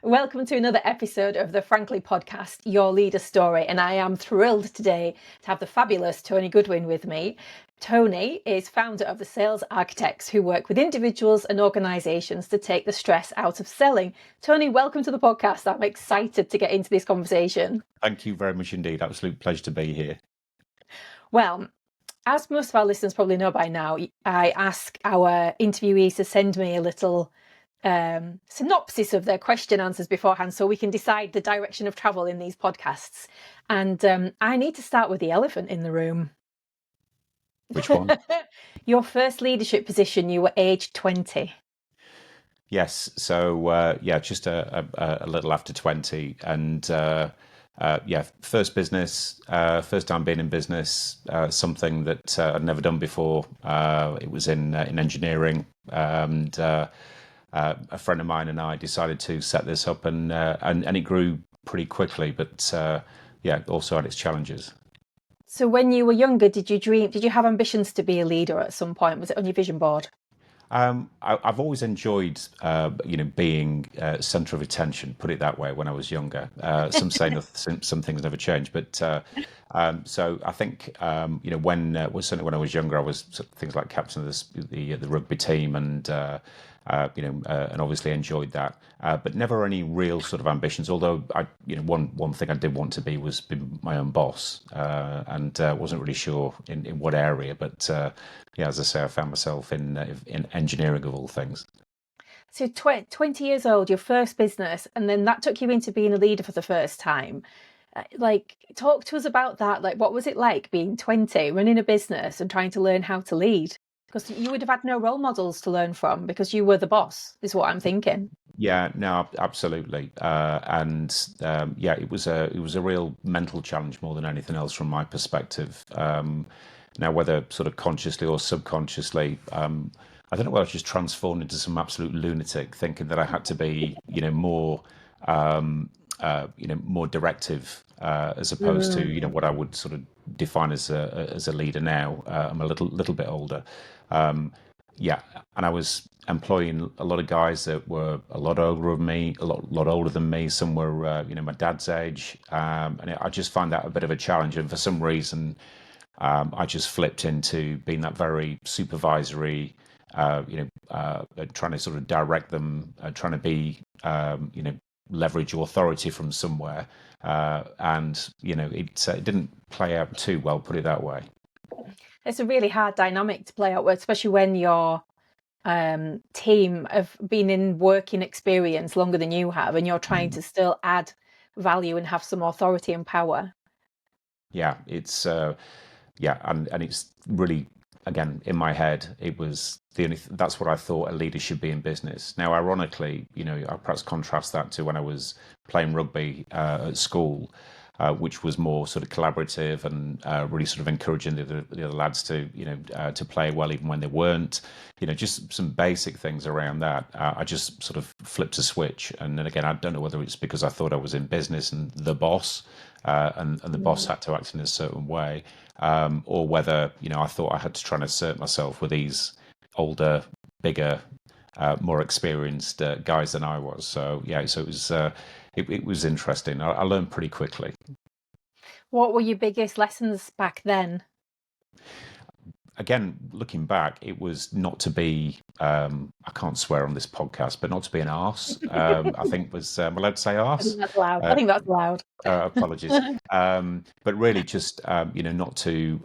Welcome to another episode of the Frankly podcast, Your Leader Story. And I am thrilled today to have the fabulous Tony Goodwin with me. Tony is founder of the Sales Architects, who work with individuals and organisations to take the stress out of selling. Tony, welcome to the podcast. I'm excited to get into this conversation. Thank you very much indeed. Absolute pleasure to be here. Well, as most of our listeners probably know by now, I ask our interviewees to send me a little synopsis of their question answers beforehand so we can decide the direction of travel in these podcasts. And I need to start with the elephant in the room. Which one? Your first leadership position, you were aged 20. Yes. So, just a little after 20. And first business, first time being in business, something that I'd never done before. It was in engineering. And a friend of mine and I decided to set this up, and it grew pretty quickly, but also had its challenges. So when you were younger, did you have ambitions to be a leader at some point? Was it on your vision board? I've always enjoyed, being centre of attention. Put it that way. When I was younger, some say some things never change, but so I think certainly when I was younger, I was things like captain of the rugby team, and obviously enjoyed that, but never any real sort of ambitions. Although one thing I did want to be was be my own boss, and wasn't really sure in what area, but as I say, I found myself in engineering of all things. So 20 years old, your first business, and then that took you into being a leader for the first time. Talk to us about that. What was it like being 20, running a business and trying to learn how to lead? Because you would have had no role models to learn from because you were the boss, is what I'm thinking. Yeah, no, absolutely. It was a real mental challenge more than anything else from my perspective. Now, whether sort of consciously or subconsciously, I don't know whether I was just transformed into some absolute lunatic, thinking that I had to be, more directive, as opposed to what I would sort of define as a leader now. I'm a little bit older, and I was employing a lot of guys that were a lot older than me, a lot older than me. Some were my dad's age, and I just find that a bit of a challenge. And for some reason, I just flipped into being that very supervisory, trying to sort of direct them, trying to be, leverage authority from somewhere, and it didn't play out too well, put it that way. It's a really hard dynamic to play out with, especially when your team have been in working experience longer than you have, and you're trying to still add value and have some authority and power. Yeah, it's and it's really, again, in my head, it was that's what I thought a leader should be in business. Now, ironically, I perhaps contrast that to when I was playing rugby at school, which was more sort of collaborative and really sort of encouraging the other lads to to play well even when they weren't. Just some basic things around that. I just sort of flipped a switch, and then again, I don't know whether it's because I thought I was in business and the boss, and the boss had to act in a certain way, or whether I thought I had to try and assert myself with these older, bigger, more experienced guys than I was. So it was interesting. I learned pretty quickly. What were your biggest lessons back then? Again, looking back, it was not to be, I can't swear on this podcast, but not to be an arse. I think I'm allowed to say arse? I think that's loud. Apologies. But really just, not to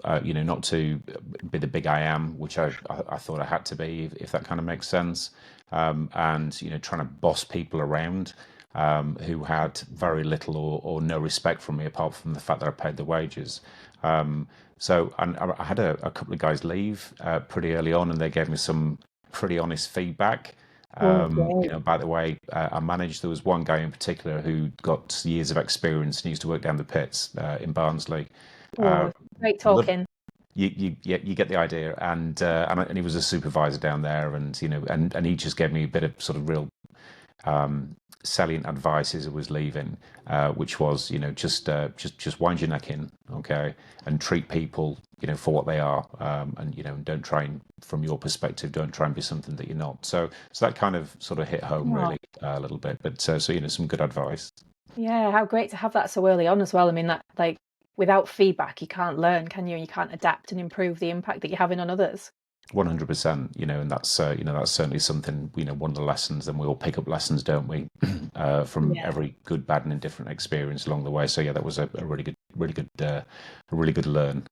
be the big I am, which I thought I had to be, if that kind of makes sense. And, trying to boss people around who had very little or no respect from me, apart from the fact that I paid the wages. So I had a couple of guys leave pretty early on, and they gave me some pretty honest feedback. By the way, I managed. There was one guy in particular who got years of experience and used to work down the pits in Barnsley. Great talking. You get the idea, and he was a supervisor down there, and and he just gave me a bit of sort of real salient advice as I was leaving, which was, just wind your neck in, okay, and treat people, for what they are, and don't try and, from your perspective, don't try and be something that you're not. So that kind of sort of hit home Oh, really a little bit. But so some good advice. yeah, how great to have that so early on as well. I mean, that like without feedback, you can't learn, can you? You can't adapt and improve the impact that you're having on others. 100%, and that's certainly something, one of the lessons, and we all pick up lessons, don't we, from Yeah. every good, bad, and indifferent experience along the way. So yeah, that was a really good learn.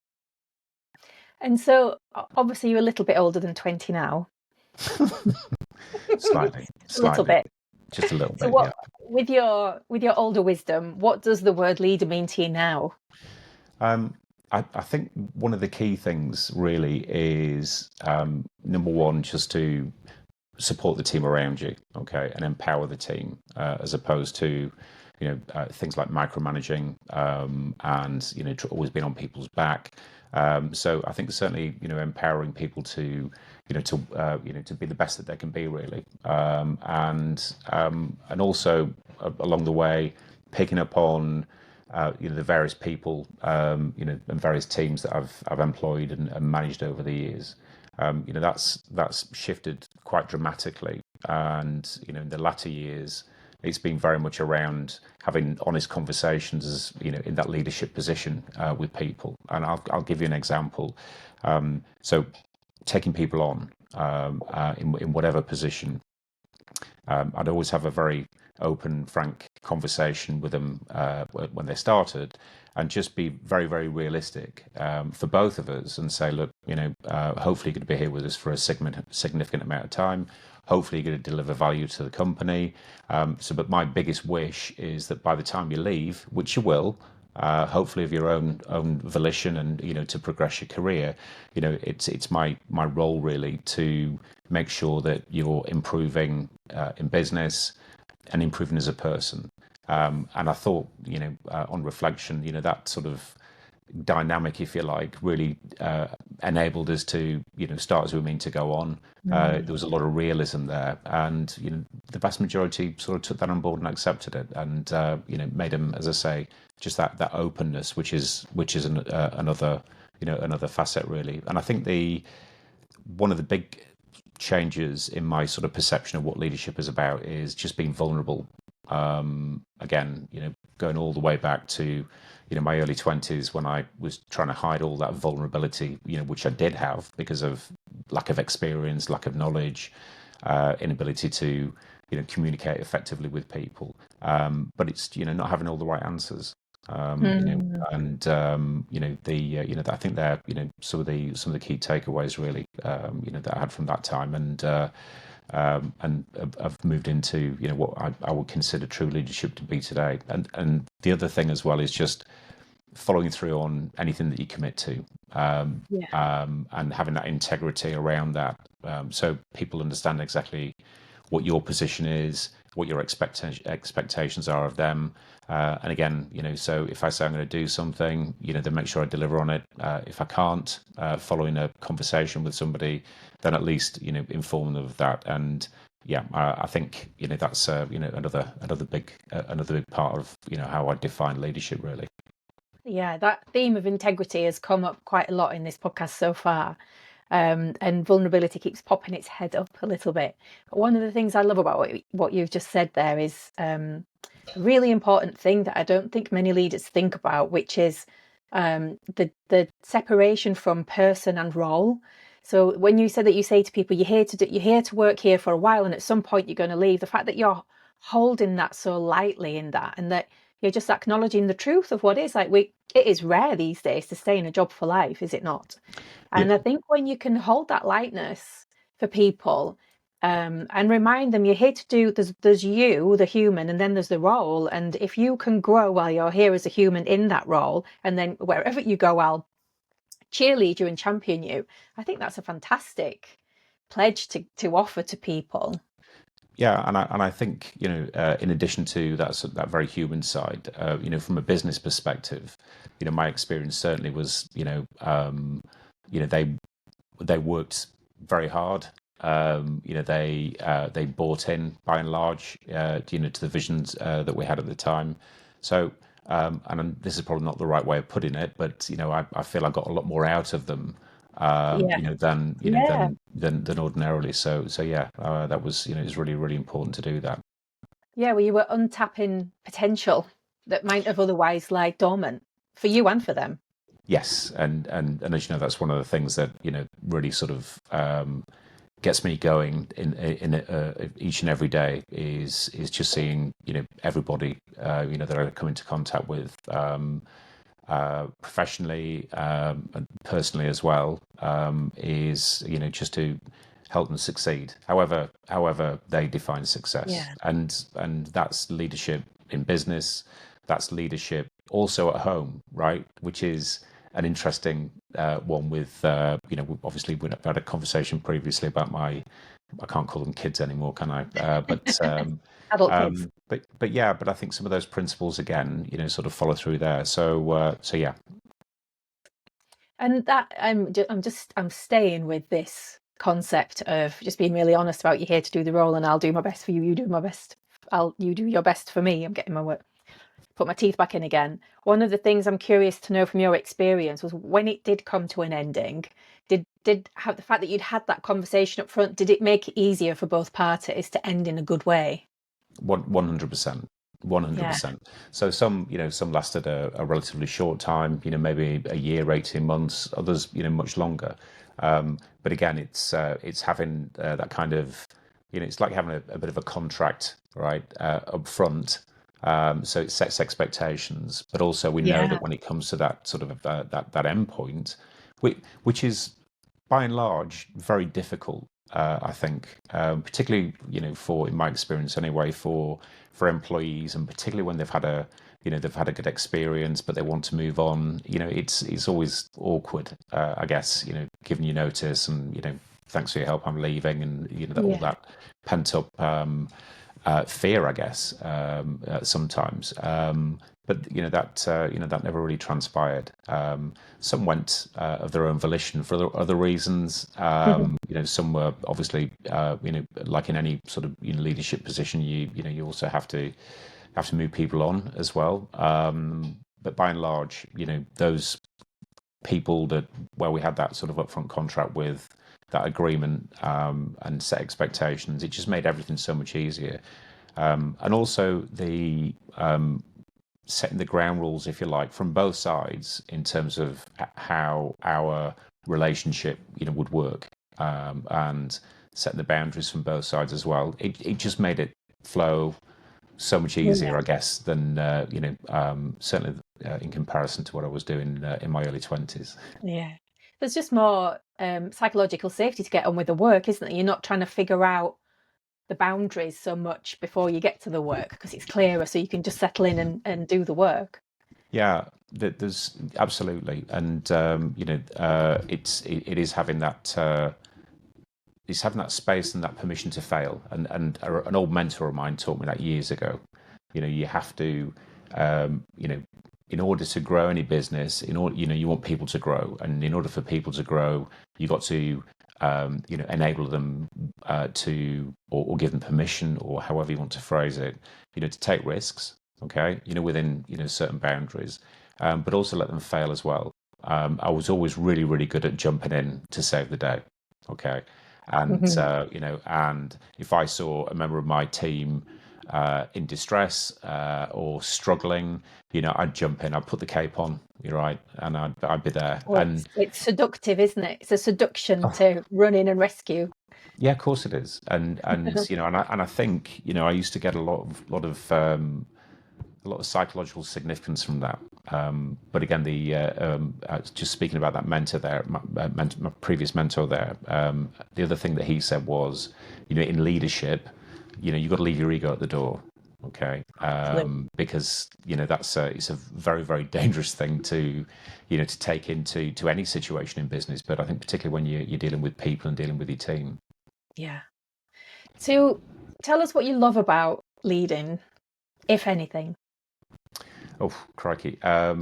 And so obviously you're a little bit older than 20 now. Slightly, A little slightly, bit. just a little So bit, yeah. what with your older wisdom, what does the word leader mean to you now? Um, I think one of the key things really is, number one, just to support the team around you, okay, and empower the team, as opposed to, things like micromanaging, and always being on people's back. So I think certainly, empowering people to, to be the best that they can be, really, and also, along the way, picking up on, the various people, and various teams that I've employed and managed over the years. That's shifted quite dramatically, and in the latter years, it's been very much around having honest conversations, as in that leadership position, with people. And I'll give you an example. So taking people on, in whatever position, I'd always have a very open, frank conversation with them, when they started, and just be very, very realistic, for both of us, and say, look, hopefully you're going to be here with us for a significant amount of time. Hopefully you're going to deliver value to the company. But my biggest wish is that by the time you leave, which you will, hopefully of your own volition, and to progress your career, it's my role really to make sure that you're improving, in business, and improving as a person. And I thought, on reflection, that sort of dynamic, if you like, really, enabled us to, start as we mean to go on. There was a lot of realism there, and the vast majority sort of took that on board and accepted it, and made them, as I say, just that openness, another another facet really. And I think the one of the big changes in my sort of perception of what leadership is about is just being vulnerable. Again, going all the way back to, my early 20s, when I was trying to hide all that vulnerability, which I did have because of lack of experience, lack of knowledge, inability to, communicate effectively with people. But it's, not having all the right answers. Mm. And I think they're, some of the key takeaways really, that I had from that time, and I've moved into, what I would consider true leadership to be today. And the other thing as well is just following through on anything that you commit to, Yeah. and having that integrity around that, so people understand exactly what your position is, what your expectations are of them. And again, so if I say I'm going to do something, then make sure I deliver on it. If I can't, following a conversation with somebody, then at least, inform them of that. And yeah, I think, that's, another big part of, how I define leadership really. Yeah, that theme of integrity has come up quite a lot in this podcast so far. And vulnerability keeps popping its head up a little bit. But one of the things I love about what you've just said there is, a really important thing that I don't think many leaders think about, which is, the separation from person and role. So when you said that you say to people, you're here to work here for a while, and at some point you're going to leave, the fact that you're holding that so lightly in that, and that you're just acknowledging the truth of what is, like, it is rare these days to stay in a job for life, is it not? Yeah. And I think when you can hold that lightness for people, and remind them you're here to do, there's you, the human, and then there's the role. And if you can grow while you're here as a human in that role, and then wherever you go, I'll cheerlead you and champion you. I think that's a fantastic pledge to offer to people. Yeah, and I think, in addition to that very human side, from a business perspective, my experience certainly was, they worked very hard, They bought in by and large, to the visions that we had at the time. So, and this is probably not the right way of putting it, but I feel I got a lot more out of them, Yeah. than Yeah. than ordinarily. So yeah, that was it's really really important to do that. Yeah, well, you were untapping potential that might have otherwise lied dormant for you and for them. Yes, and as you know, that's one of the things that really sort of gets me going in each and every day is just seeing everybody that I come into contact with, professionally, and personally as well, is just to help them succeed however they define success. Yeah. And that's leadership in business, that's leadership also at home, right? Which is an interesting one with obviously we've had a conversation previously about I can't call them kids anymore, can I? Adult kids. But I think some of those principles again, sort of follow through there. So yeah. And that I'm staying with this concept of just being really honest about you're here to do the role and I'll do my best for you, you do my best. You do your best for me. I'm getting my work, put my teeth back in again. One of the things I'm curious to know from your experience was when it did come to an ending, did have the fact that you'd had that conversation up front, did it make it easier for both parties to end in a good way? 100%. Yeah. 100%. So some lasted a relatively short time, maybe a year, 18 months, others, much longer. But again, it's having that kind of, it's like having a bit of a contract, right, up front. So it sets expectations, but also we know Yeah. that when it comes to that sort of that end point, which is by and large very difficult, I think, particularly for, in my experience anyway, for employees, and particularly when they've had a good experience but they want to move on. It's always awkward, I guess, giving you notice and thanks for your help, I'm leaving, and all Yeah. that pent up fear, I guess, sometimes. But that never really transpired. Some went of their own volition for other reasons. Mhm. Some were obviously, like in any sort of leadership position, you also have to move people on as well. But by and large, those people that where we had that sort of upfront contract with that agreement, and set expectations, it just made everything so much easier. And also the setting the ground rules, if you like, from both sides in terms of how our relationship, would work, and setting the boundaries from both sides as well. It just made it flow so much Yeah. easier, I guess, than certainly in comparison to what I was doing in my early 20s. Yeah. There's just more psychological safety to get on with the work, isn't there? You're not trying to figure out the boundaries so much before you get to the work because it's clearer, so you can just settle in and do the work. Yeah, there's absolutely, and it is having that. It's having that space and that permission to fail. And an old mentor of mine taught me that years ago. You have to, in order to grow any business, in order, you want people to grow, and in order for people to grow, you got to, enable them or give them permission, or however you want to phrase it, to take risks. Okay, within certain boundaries, but also let them fail as well. I was always really, really good at jumping in to save the day. Okay, and Mhm. and if I saw a member of my team in distress, or struggling, I'd jump in, I'd put the cape on, you're right, and I'd be there. Well, And it's seductive, isn't it? It's a seduction oh, to run in and rescue. yeah, of course it is. And I think I used to get a lot of psychological significance from that. But again, just speaking about that mentor there, my previous mentor there, the other thing that he said was, in leadership, you've got to leave your ego at the door. Okay, Absolutely. because it's a very very dangerous thing to to take into any situation in business, but I think particularly when you're dealing with people and dealing with your team. Yeah. So tell us what you love about leading, if anything. Oh, crikey. I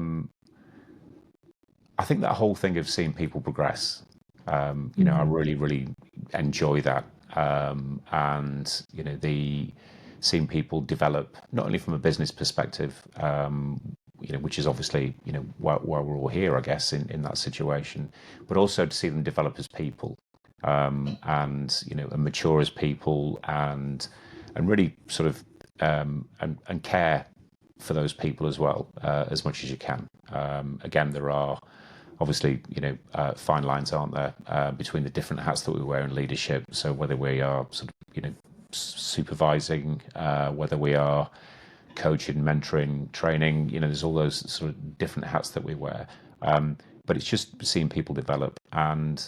think that whole thing of seeing people progress, I really enjoy that. And the seeing people develop not only from a business perspective, which is obviously why we're all here, I guess, in that situation, but also to see them develop as people, and mature as people, and really sort of and care for those people as well, as much as you can. Again, there are obviously fine lines, aren't there, between the different hats that we wear in leadership. So whether we are sort of supervising, whether we are coaching, mentoring, training, there's all those sort of different hats that we wear. But it's just seeing people develop. And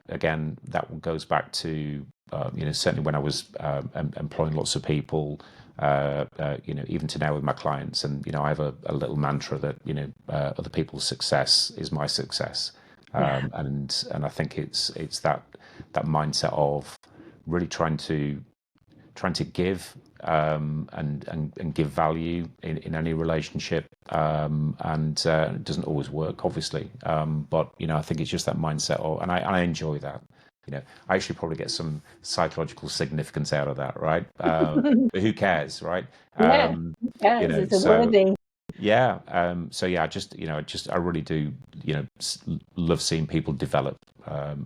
again, that goes back to, certainly when I was employing lots of people, even to now with my clients. And, I have a little mantra that, other people's success is my success. And I think it's that mindset of really trying to give, and give value in any relationship, and it doesn't always work, obviously, but I think it's just that mindset and I enjoy that. I actually probably get some psychological significance out of that, right? But who cares, right? Yeah, yes, it's a So worthy. yeah, so yeah, I really do, love seeing people develop,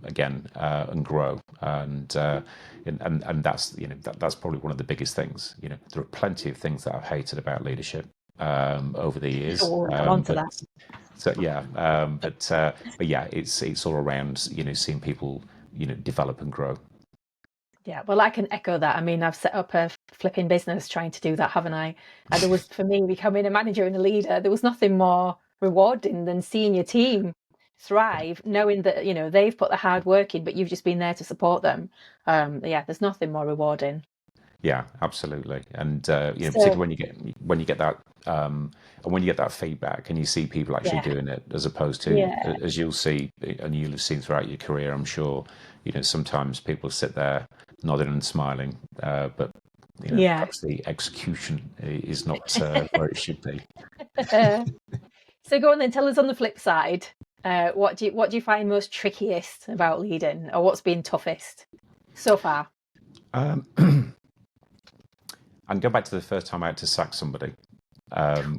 again, and grow, and that's that's probably one of the biggest things. There are plenty of things that I've hated about leadership, over the years, Oh, we'll come on to but that. so yeah, but yeah, it's all around seeing people develop and grow. Yeah, well, I can echo that. I mean, I've set up a flipping business trying to do that, haven't I? And there was, for me, becoming a manager and a leader, there was nothing more rewarding than seeing your team thrive, knowing that, they've put the hard work in, but you've just been there to support them. Yeah, there's nothing more rewarding. Yeah, absolutely. And particularly So, when you get that, and when you get that feedback and you see people actually yeah, doing it, as opposed to, yeah, as you'll see and you'll have seen throughout your career, I'm sure, sometimes people sit there nodding and smiling, but yeah. perhaps the execution is not where it should be. So go on then, tell us on the flip side, what do you find most trickiest about leading, or what's been toughest so far? Um, and go back to the first time I had to sack somebody,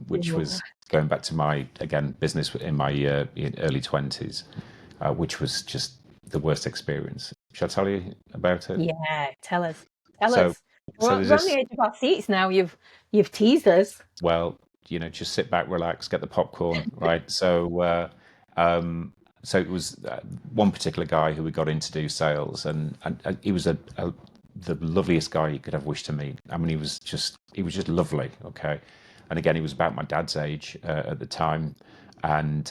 which Ooh. was going back to my, again, business in my early 20s, which was just the worst experience. Shall I tell you about it? Yeah, tell us. Tell So, us. so We're, there's we're on the this, edge of our seats now. You've teased us. well, just sit back, relax, get the popcorn, right? So it was one particular guy who we got in to do sales, and he was the loveliest guy you could ever wish to meet. I mean, he was just lovely. Okay, and again, he was about my dad's age at the time, and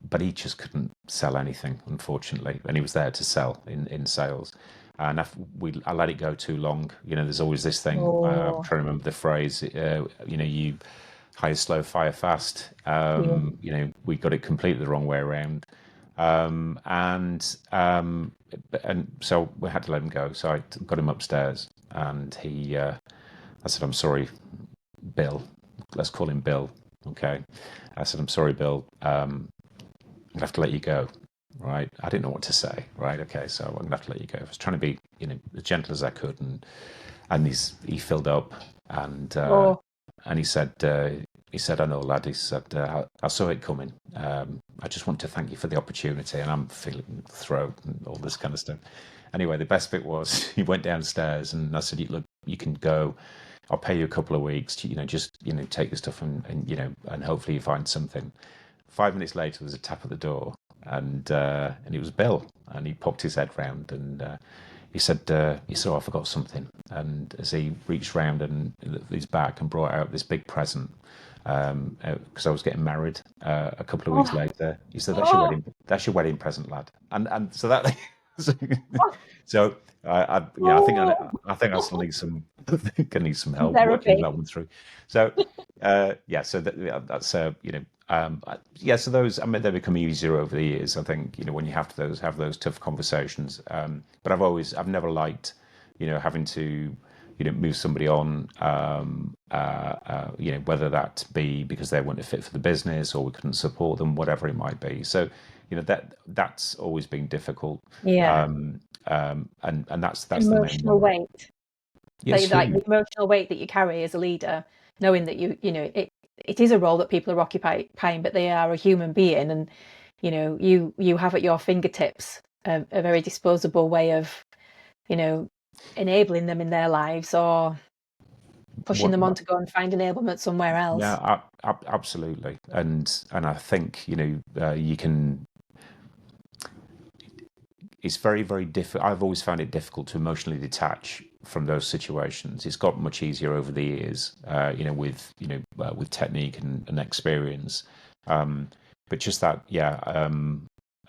but he just couldn't sell anything, unfortunately, and he was there to sell in sales. And I let it go too long. There's always this thing. I'm Oh, trying to remember the phrase. You hire slow, fire fast. yeah. We got it completely the wrong way around, and so we had to let him go. So I got him upstairs, and I said, "I'm sorry, Bill. Let's call him Bill." Okay. I said, "I'm sorry, Bill. I'm gonna have to let you go." Right. I didn't know what to say. Right. Okay. So I'm gonna have to let you go. I was trying to be, as gentle as I could, and he filled up, and uh, Oh, and he said, "I know, lad." He said, I saw it coming. I just want to thank you for the opportunity," and I'm feeling the throat and all this kind of stuff. Anyway, the best bit was he went downstairs, and I said, "Look, you can go. I'll pay you a couple of weeks to, just take your stuff, and hopefully you find something." 5 minutes later, there was a tap at the door, and it was Bill, and he popped his head round, and he said, "Oh, I forgot something." And as he reached round and his back and brought out this big present, because I was getting married a couple of weeks oh, later, he said, oh, That's your wedding present, lad." And so that, so, oh, so oh. I think I still need some, I think I need some Some help working therapy. that one through. So, so that's yeah. So those, I mean, they become easier over the years. I think when you have those tough conversations. But I've never liked having to move somebody on, whether that be because they weren't a fit for the business or we couldn't support them, whatever it might be. So, that's always been difficult. Yeah. And that's the main Emotional one. weight. Yes, Like the huge. emotional weight that you carry as a leader, knowing that it is a role that people are occupying, but they are a human being, and you have at your fingertips a very disposable way of you know enabling them in their lives or pushing What, them on to go and find enablement somewhere else. yeah, absolutely. And I think, you can. It's very, very difficult. I've always found it difficult to emotionally detach from those situations. It's got much easier over the years, with technique and experience. But just that, yeah.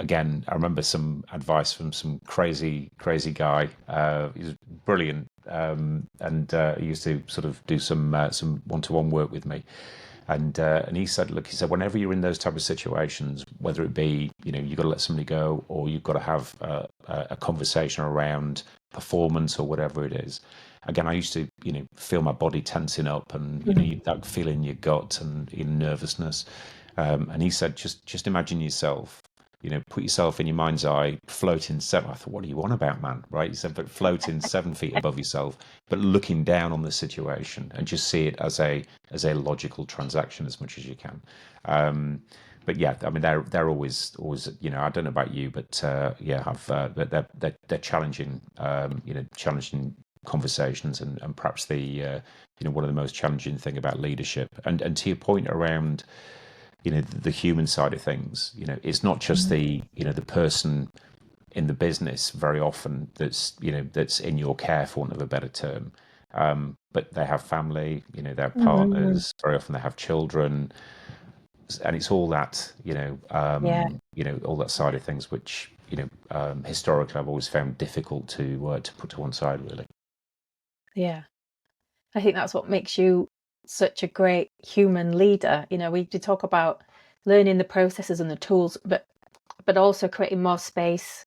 Again, I remember some advice from some crazy, crazy guy. He was brilliant, and he used to sort of do some one-to-one work with me. And he said, look, he said, whenever you're in those type of situations, whether it be, you've got to let somebody go, or you've got to have a conversation around performance or whatever it is. Again, I used to, feel my body tensing up, and that feeling in your gut and in nervousness. And he said, just imagine yourself. Put yourself in your mind's eye, floating seven. I thought, what are you on about, man? Right? He said, but floating 7 feet above yourself, but looking down on the situation and just see it as a logical transaction as much as you can. But yeah, I mean, they're always. I don't know about you, but yeah, they're challenging. Challenging conversations, and perhaps one of the most challenging thing about leadership. And to your point around the human side of things, it's not just the person in the business very often that's in your care, for want of a better term, but they have family, their Mm-hmm. partners, very often they have children, and it's all that Yeah, all that side of things which historically I've always found difficult to put to one side, really. yeah. I think that's what makes you such a great human leader. We did talk about learning the processes and the tools, but also creating more space,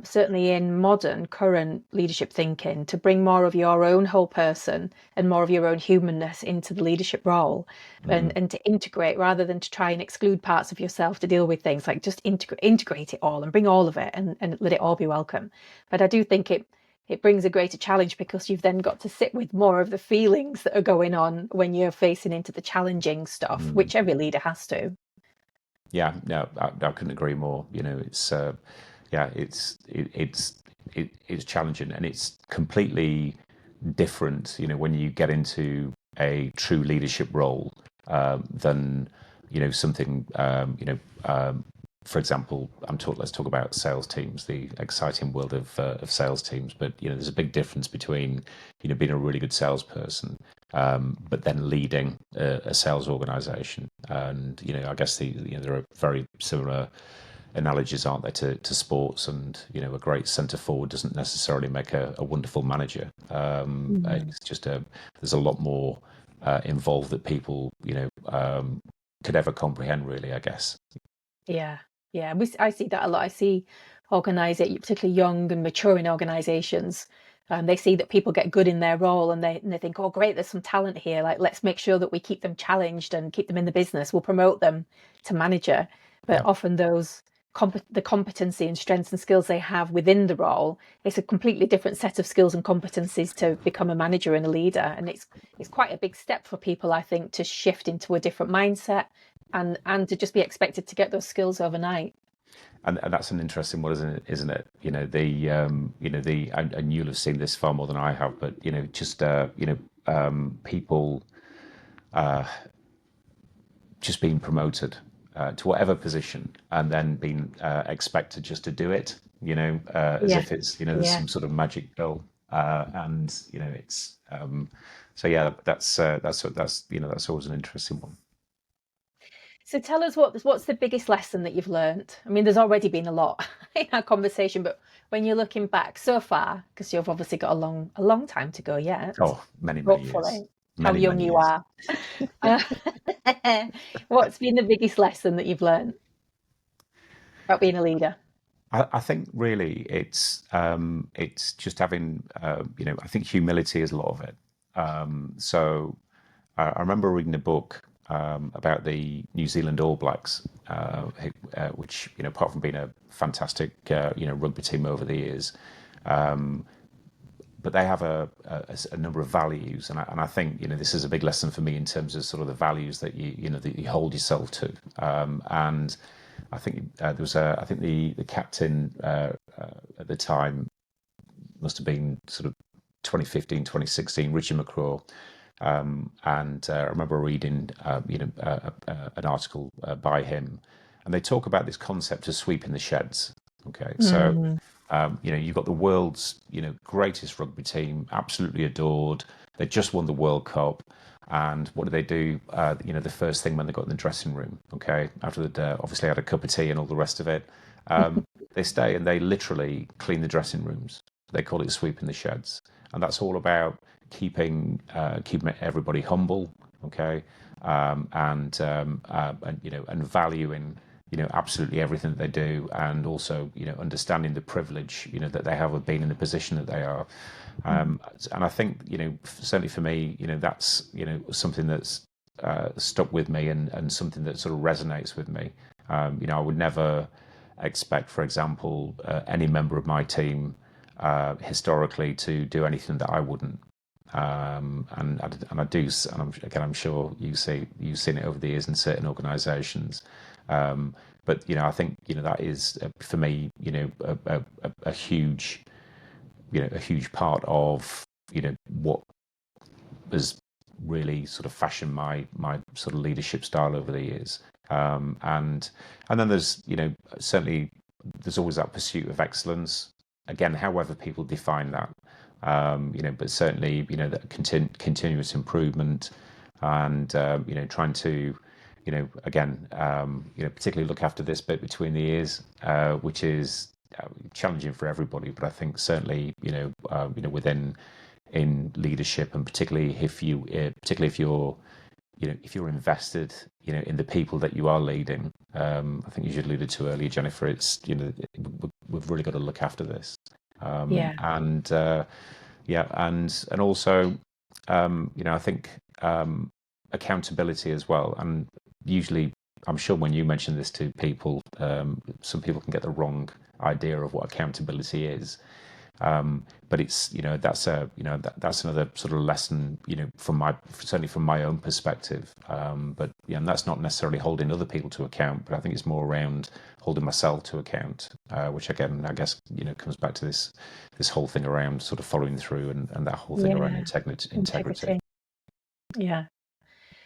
certainly in modern current leadership thinking, to bring more of your own whole person and more of your own humanness into the leadership role, Mm. and to integrate rather than to try and exclude parts of yourself to deal with things. Like, just integrate it all and bring all of it, and let it all be welcome. But I do think it brings a greater challenge, because you've then got to sit with more of the feelings that are going on when you're facing into the challenging stuff, Mm. which every leader has to. Yeah, no, I couldn't agree more. It's yeah, it's challenging, and it's completely different. When you get into a true leadership role, than something. For example, let's talk about sales teams, the exciting world of sales teams. But there's a big difference between being a really good salesperson, but then leading a sales organization. And I guess there are very similar analogies, aren't there, to sports. And a great centre forward doesn't necessarily make a wonderful manager. Mm. It's just there's a lot more involved that people could ever comprehend, really, I guess. Yeah, yeah. I see that a lot. I see organization, particularly young and maturing organizations. They see that people get good in their role, and they think, oh, great, there's some talent here. Like, let's make sure that we keep them challenged and keep them in the business. We'll promote them to manager. But Yeah. often the competency and strengths and skills they have within the role, it's a completely different set of skills and competencies to become a manager and a leader. And it's quite a big step for people, I think, to shift into a different mindset, and to just be expected to get those skills overnight. And that's an interesting one, isn't it? And you'll have seen this far more than I have, but just people just being promoted to whatever position, and then being expected just to do it, as Yeah, if it's there's yeah. some sort of magic pill, and it's so yeah, that's always an interesting one. So tell us, what's the biggest lesson that you've learned? I mean, there's already been a lot in our conversation, but when you're looking back so far, because you've obviously got a long time to go yet, Oh, many, many years, hopefully, how many, young many you years. are. Uh, what's been the biggest lesson that you've learned about being a leader? I think really it's just having I think humility is a lot of it. So I remember reading a book about the New Zealand All Blacks, which apart from being a fantastic rugby team over the years, but they have a number of values, and I think this is a big lesson for me in terms of sort of the values that you hold yourself to, and I think there was I think the captain at the time must have been sort of 2015, 2016, Richard McCraw. And I remember reading, an article by him, and they talk about this concept of sweeping the sheds. Okay, so Mm. you've got the world's greatest rugby team, absolutely adored. They just won the World Cup, and what do they do? The first thing when they got in the dressing room, okay, after they'd obviously had a cup of tea and all the rest of it, they stay and they literally clean the dressing rooms. They call it sweeping the sheds, and that's all about keeping everybody humble, okay, and valuing absolutely everything that they do, and also understanding the privilege that they have of being in the position that they are. And I think certainly for me that's something that's stuck with me, and something that sort of resonates with me. I would never expect, for example, any member of my team historically to do anything that I wouldn't. And I do, and I'm sure you've seen it over the years in certain organisations. But I think that is for me a huge a huge part of what has really sort of fashioned my sort of leadership style over the years. And then there's certainly there's always that pursuit of excellence. Again, however people define that, but certainly that continuous improvement, and trying to again particularly look after this bit between the ears, which is challenging for everybody. But I think certainly within in leadership, and particularly if you're if you're invested in the people that you are leading, I think you alluded to earlier, Jennifer, it's we've really got to look after this. Yeah. And yeah, and also I think accountability as well. And usually, I'm sure when you mention this to people, some people can get the wrong idea of what accountability is. But it's that's another sort of lesson from certainly from my own perspective. But yeah, and that's not necessarily holding other people to account, but I think it's more around holding myself to account, which again I guess comes back to this whole thing around sort of following through, and that whole thing around Yeah. integrity. Integrity. Yeah.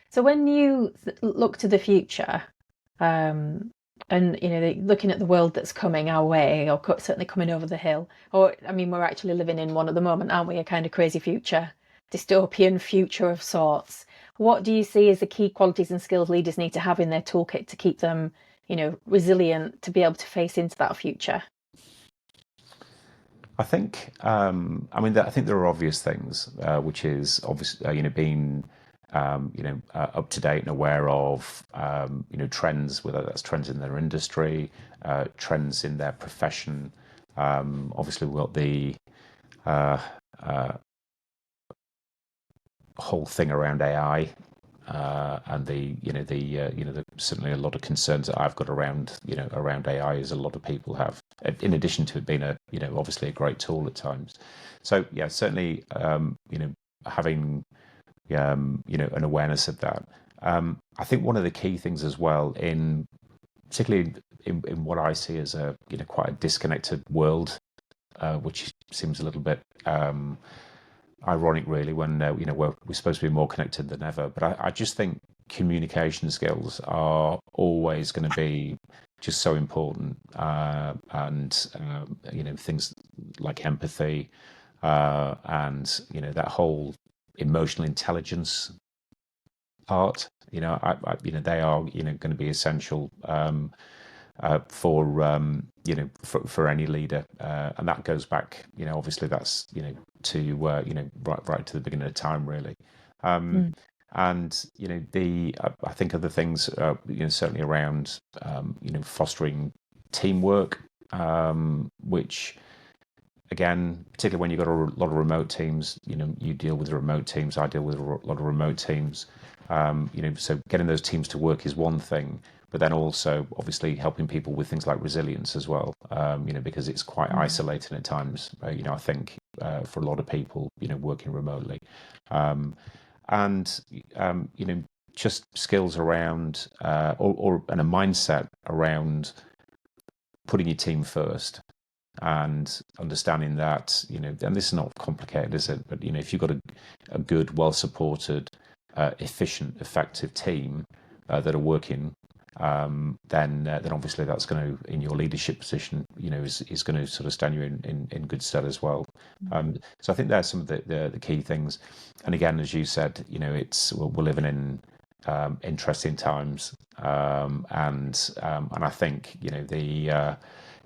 So when you look to the future, um, and looking at the world that's coming our way, or certainly coming over the hill, or I mean, we're actually living in one at the moment, aren't we? A kind of crazy future, dystopian future of sorts. What do you see as the key qualities and skills leaders need to have in their toolkit to keep them, resilient to be able to face into that future? I think, I think there are obvious things, which is obviously, being, up to date and aware of, trends, whether that's trends in their industry, trends in their profession. Obviously, we've got the uh, uh, whole thing around AI, and certainly a lot of concerns that I've got around AI, as a lot of people have, in addition to it being obviously a great tool at times. So yeah, certainly having an awareness of that. I think one of the key things as well, in particularly in what I see as a quite a disconnected world, which seems a little bit ironic, really, when we're supposed to be more connected than ever. But I just think communication skills are always going to be just so important, and things like empathy, and that whole emotional intelligence part. They are going to be essential. For any leader, and that goes back, obviously that's to right to the beginning of time, really. um, Mm. and the I think other things certainly around fostering teamwork, which again, particularly when you've got a lot of remote teams, you deal with the remote teams. I deal with a lot of remote teams. So getting those teams to work is one thing, but then also obviously helping people with things like resilience as well. Because it's quite isolating at times. I think for a lot of people, working remotely, and just skills around and a mindset around putting your team first and understanding that, and this is not complicated, is it? But, if you've got a good, well-supported, efficient, effective team that are working, then obviously that's going to, in your leadership position, is going to sort of stand you in good stead as well. So I think there's some of the key things. And again, as you said, we're living in interesting times, and I think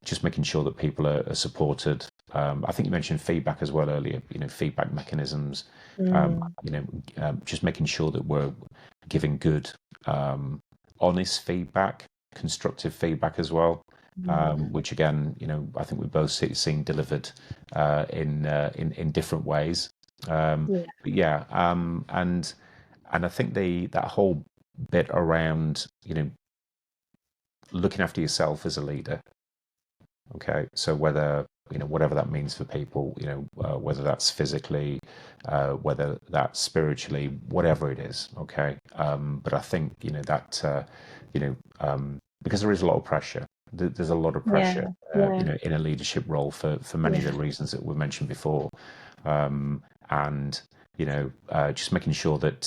just making sure that people are supported. I think you mentioned feedback as well earlier. Feedback mechanisms. Just making sure that we're giving good, honest feedback, constructive feedback as well. Which again, I think we've both seen delivered in different ways. But yeah, and I think that whole bit around looking after yourself as a leader. Okay, so whatever that means for people, whether that's physically, whether that's spiritually, whatever it is. Okay, but I think that because there is a lot of pressure. There's a lot of pressure, in a leadership role for many of the reasons that were mentioned before, and just making sure that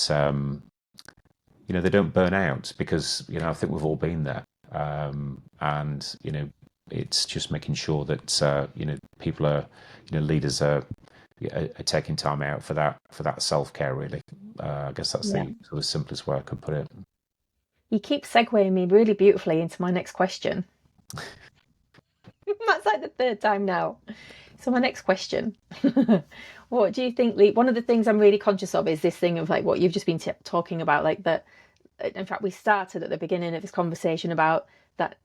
they don't burn out, because I think we've all been there, and it's just making sure that people are, leaders are taking time out for that self-care. Really, I guess that's the sort of simplest way I could put it. You keep segueing me really beautifully into my next question. That's like the third time now. So my next question, what do you think, Lee? One of the things I'm really conscious of is this thing of like what you've just been talking about, like that. In fact, we started at the beginning of this conversation about that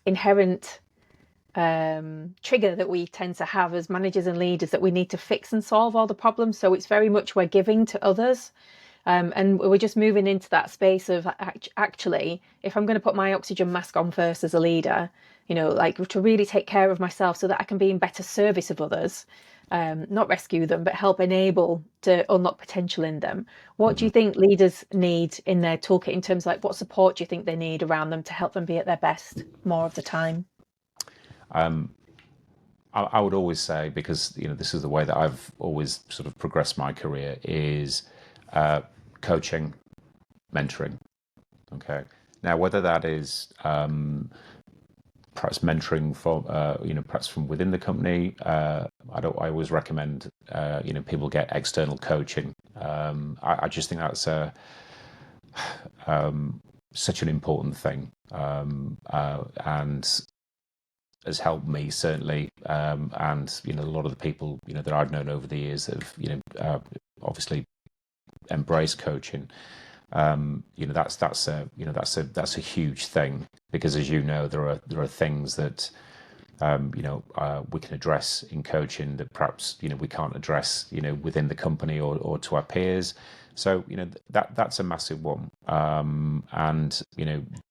inherent trigger that we tend to have as managers and leaders, that we need to fix and solve all the problems. So it's very much we're giving to others. And we're just moving into that space of actually, if I'm going to put my oxygen mask on first as a leader, like to really take care of myself so that I can be in better service of others, not rescue them, but help enable to unlock potential in them. What do you think leaders need in their toolkit in terms of like what support do you think they need around them to help them be at their best more of the time? I would always say, because this is the way that I've always sort of progressed my career, is coaching, mentoring. Okay. Now, whether that is perhaps mentoring from perhaps from within the company, I always recommend people get external coaching. I just think that's such an important thing, and has helped me certainly, and a lot of the people that I've known over the years have obviously embraced coaching. That's a huge thing, because as there are things that we can address in coaching that perhaps we can't address within the company or to our peers. So that's a massive one, and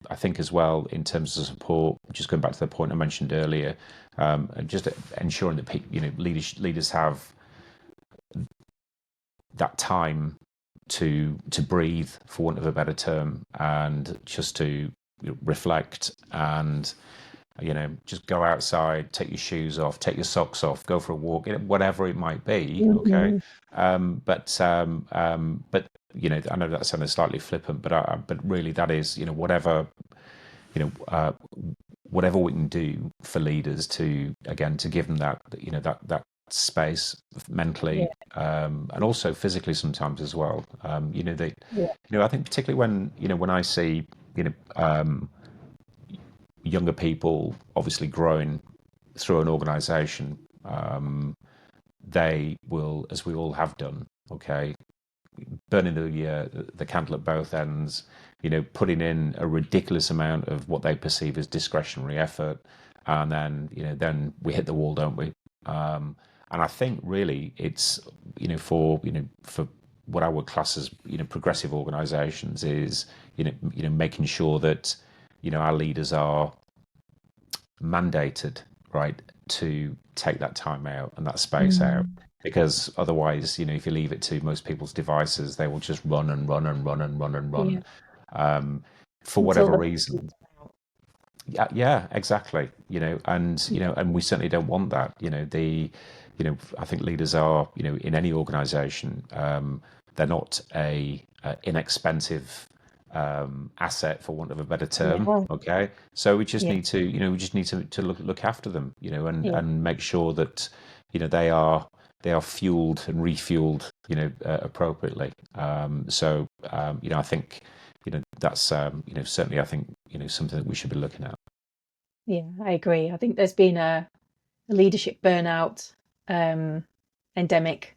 I think as well, in terms of support, just going back to the point I mentioned earlier, just ensuring that leaders have that time to breathe, for want of a better term, and just to reflect, and just go outside, take your shoes off, take your socks off, go for a walk, whatever it might be. Okay. But I know that sounded slightly flippant, but really that is, whatever we can do for leaders to give them that, that space mentally, and also physically sometimes as well. I think particularly when I see, younger people obviously growing through an organization, they will, as we all have done, okay, burning the candle at both ends, putting in a ridiculous amount of what they perceive as discretionary effort, and then we hit the wall, don't we? And I think really it's for what I would class as progressive organisations is making sure that our leaders are mandated, right, to take that time out and that space out. Mm. Because otherwise, if you leave it to most people's devices, they will just run and run and run and run and Yeah. run, for Until whatever the reason. Yeah, yeah, exactly. And we certainly don't want that. I think leaders are, in any organisation, they're not a inexpensive asset, for want of a better term. yeah, Okay, so we just yeah, need to, to look after them, yeah, and make sure that, they are fueled and refueled, appropriately. I think, that's, certainly I think, something that we should be looking at. yeah. I agree. I think there's been a leadership burnout endemic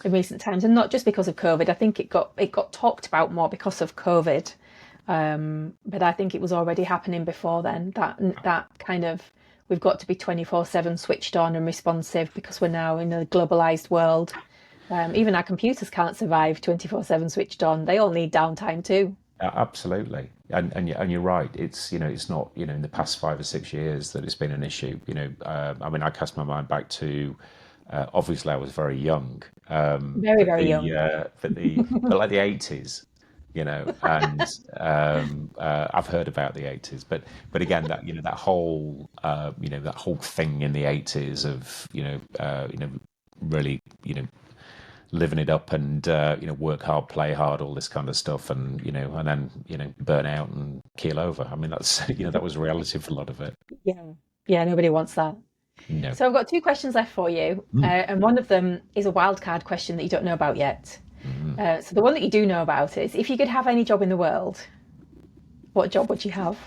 in recent times, and not just because of COVID. I think it got talked about more because of COVID, but I think it was already happening before then. That kind of we've got to be 24/7 switched on and responsive because we're now in a globalized world. Even our computers can't survive 24/7 switched on. They all need downtime too. Absolutely, and you're right. It's not in the past 5 or 6 years that it's been an issue. I mean, I cast my mind back to, obviously I was very young, Very, very young. but like the 80s, and I've heard about the 80s, but again, that whole that whole thing in the 80s of really living it up, and work hard, play hard, all this kind of stuff, and and then burn out and keel over. I mean, that's that was reality for a lot of it. Yeah. Yeah, nobody wants that. No. So I've got two questions left for you, Mm. and one of them is a wild card question that you don't know about yet. Mm. So the one that you do know about is if you could have any job in the world, what job would you have?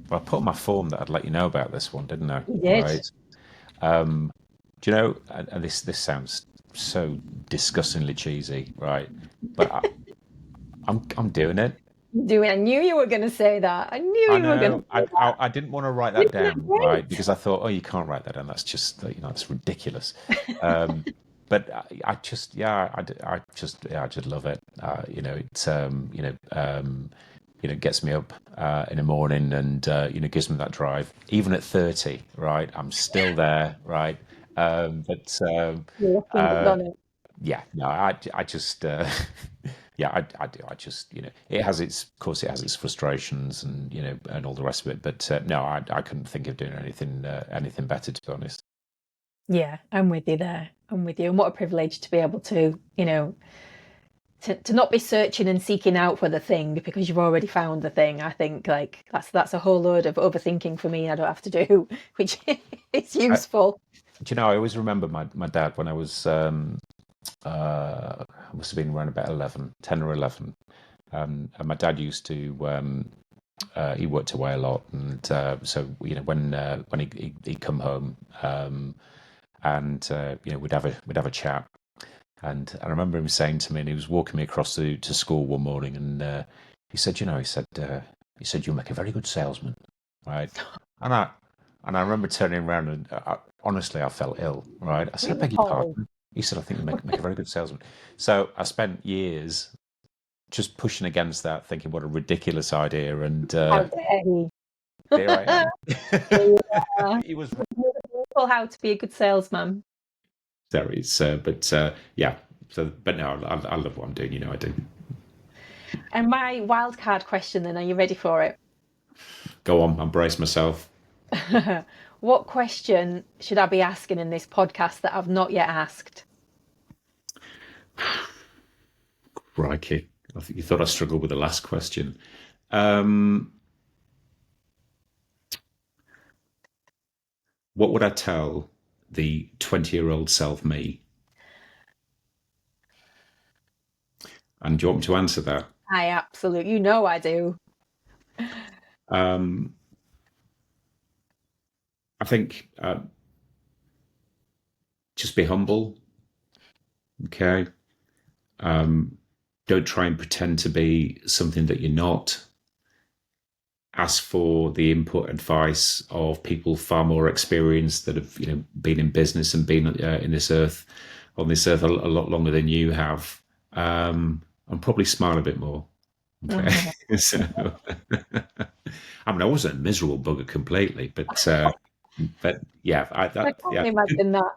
Well, I put on my form that I'd let you know about this one, didn't I? You did. Right. Um, do you know? And this sounds so disgustingly cheesy, right? But I'm doing it. Doing. I knew you were going to say that. I knew I you were going to know. say that. I didn't want to write that Isn't that down, right? great? Because I thought, oh, you can't write that down. That's just, that's ridiculous. Um, but I just, yeah, I just love it. It's, gets me up in the morning, and gives me that drive. Even at 30, right? I'm still there, right? But You're looking good uh, on it. yeah, no, I just, yeah, I do. I just, it has its, of course, it has its frustrations, and and all the rest of it. But no, I couldn't think of doing anything better, to be honest. Yeah, I'm with you there. I'm with you. And what a privilege to be able to, to not be searching and seeking out for the thing because you've already found the thing. I think like that's a whole load of overthinking for me I don't have to do, which is I, useful. do you know? I always remember my dad when I was, I must have been around about 11, 10 or 11. And my dad used to, he worked away a lot, and so when he'd come home, and we'd have a chat. And I remember him saying to me, and he was walking me across to school one morning, and he said, he said, you'll make a very good salesman, right? And I remember turning around, and honestly, I felt ill, right? I said, I beg your Oh, pardon. He said, I think you make a very good salesman. So I spent years just pushing against that, thinking what a ridiculous idea, and how dare he? here I am. Here you are. He was People how to be a good salesman. there. But yeah. So, but no, I love what I'm doing. I do. And my wild card question then, are you ready for it? Go on, embrace myself. What question should I be asking in this podcast that I've not yet asked? Crikey. I think you thought I struggled with the last question. Um, what would I tell the 20-year-old self me? And do you want me to answer that? I absolutely, I do. Um, I think, just be humble. Okay. Don't try and pretend to be something that you're not. ask for the input advice of people far more experienced that have been in business and been in this earth on this earth a lot longer than you have, and probably smile a bit more. Okay. Oh, So, I mean, I wasn't a miserable bugger completely, but yeah, I can't imagine that.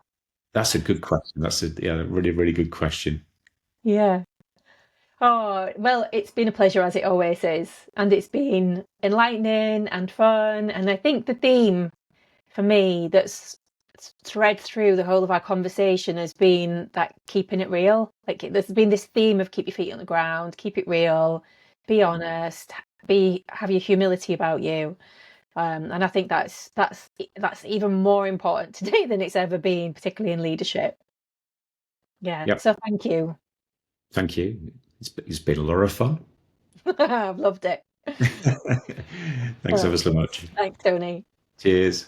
that's a good question. That's a really, really good question. Yeah. Oh, well, it's been a pleasure as it always is. And it's been enlightening and fun. And I think the theme for me that's thread through the whole of our conversation has been that keeping it real. Like there's been this theme of keep your feet on the ground, keep it real, be honest, have your humility about you. And I think that's even more important today than it's ever been, particularly in leadership. Yeah. Yep. So thank you. Thank you. It's been a lot of fun. I've loved it. Thanks ever so much. Thanks, Tony. Cheers.